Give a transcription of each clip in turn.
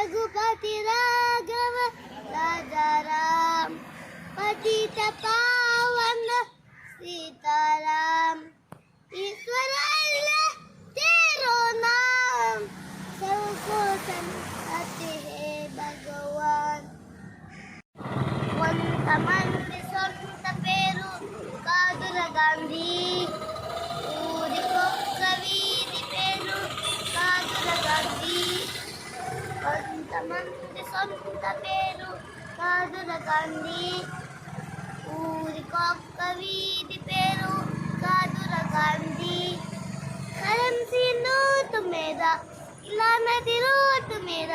रघुपति राघव राजा राम पतित पावन सीताराम ईश्वर अल्लाह तेरो नाम सबको संतति है भगवान కొంతమంది సొంత పేరు కాదుల గాంధీ ఊరికొక్క వీధి పేరు కాదుల గాంధీ కొంతమంది సొంత పేరు కాదుల గాంధీ ఊరికొక్క వీధి పేరు కాదుల గాంధీ కరెన్సీ నోటు మీద ఇలా నది రోడ్డు మీద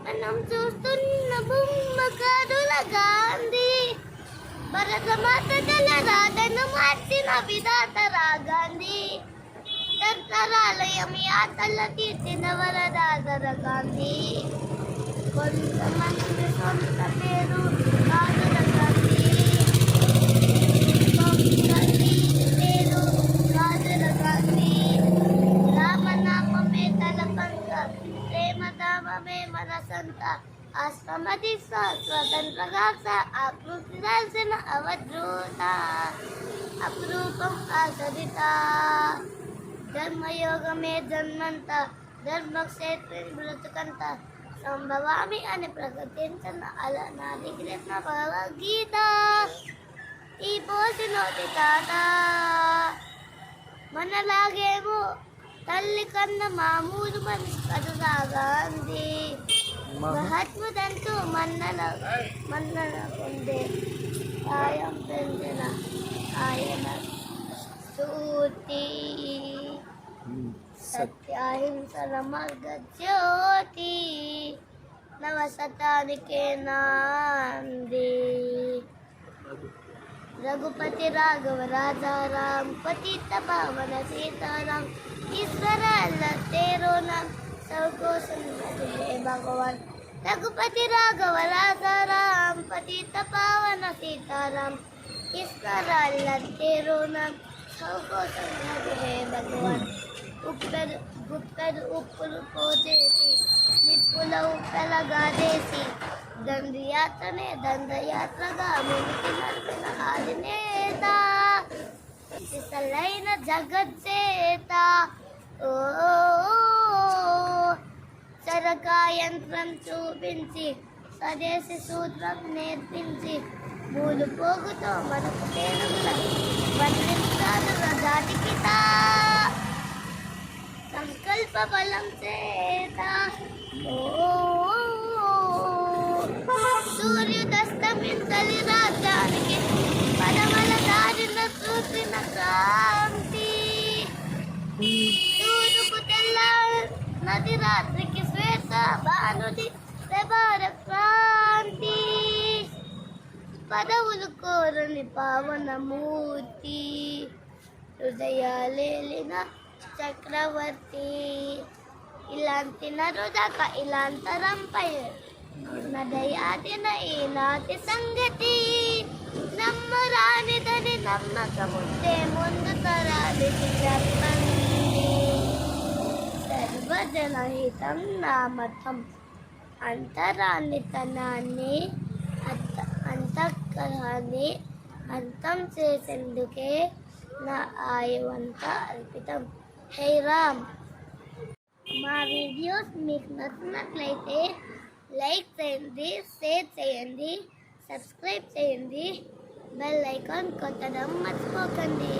మనం చూస్తున్న బొమ్మ కాదుల గాంధీ భరత మాత జలరాధను మార్చిన విధాతరా గాంధీ తరతరాలయం యాతల తీర్చిన వరదాదర గాంధీ కొంతమంది సొంత పేరు కాదుల గాంధీ పేరు కాదుల గాంధీ రామనామమే తలపంత ప్రేమధామమే మనసంత ఆశ్రమది స్వతంత్రగా ఆకృతి దాల్సిన అవధూత అపురూపం ఆచరిత ధర్మయోగమే జన్మంత ధర్మక్షేత్రం బ్రతుకంత సంభవామి అని ప్రకటించిన అలనాది కృష్ణ భగవద్గీత ఈ పోసినోటి తాత మనలాగేమో తల్లి కన్న మామూలు మనిషి కదురా గాంధీ మహాత్ముడంటూ మన్నన పొందే సాయం పొందిన ఆయన స్తుతి సత్యాహింసల మార్గ జ్యోతి నవశతానికే నాంది रघुपति राघव राजा राम पतित पावन सीताराम ईश्वर अल्लाह तेरो नाम सबको सुनते है भगवान रघुपति राघव राजा राम पतित पावन सीताराम ईश्वर अल्लाह तेरो नाम सबको सुनते है भगवान गुप्तर ऊपर पोजेसी निपुल उप्पलगादेसी దండయాత్రనే దండయాత్రగా మునికి నడిపిన ఆదినేత సిసలైన జగజ్జేత ఓ చరకా యంత్రం చూపించి స్వదేశీ సూత్రం నేర్పించి మూలు పోగుతో మనకు తేనుగుల బంధించాడు జాతికిత సంకల్ప బలం చేత ఓ సూర్యుదస్తమించలి రాజ్యానికి పదమల దారిన చూసిన క్రాంతి తూర్పు తెల్ల నది రాత్రికి శ్వేత భానుడి ప్రభార క్రాంతి పదవులు కోరని పావనమూర్తి హృదయాలేలిన చక్రవర్తి ఇలాంటి నరుదక ఇలాంతరంపై నదయాదిన ఈనాటి సంగతి నమ్మరానిదని నమ్మకముందే ముందు తరాలికి చెప్పండి సర్వజనహితం నామతం అంతరానితనాన్ని అంతఃకరాన్ని అంతం చేసేందుకే నా ఆయువంతా అర్పితం హే రామ్ మా వీడియోస్ మీకు నచ్చినట్లయితే లైక్ చేయండి షేర్ చేయండి సబ్స్క్రైబ్ చేయండి బెల్ ఐకాన్ కొట్టడం మర్చిపోకండి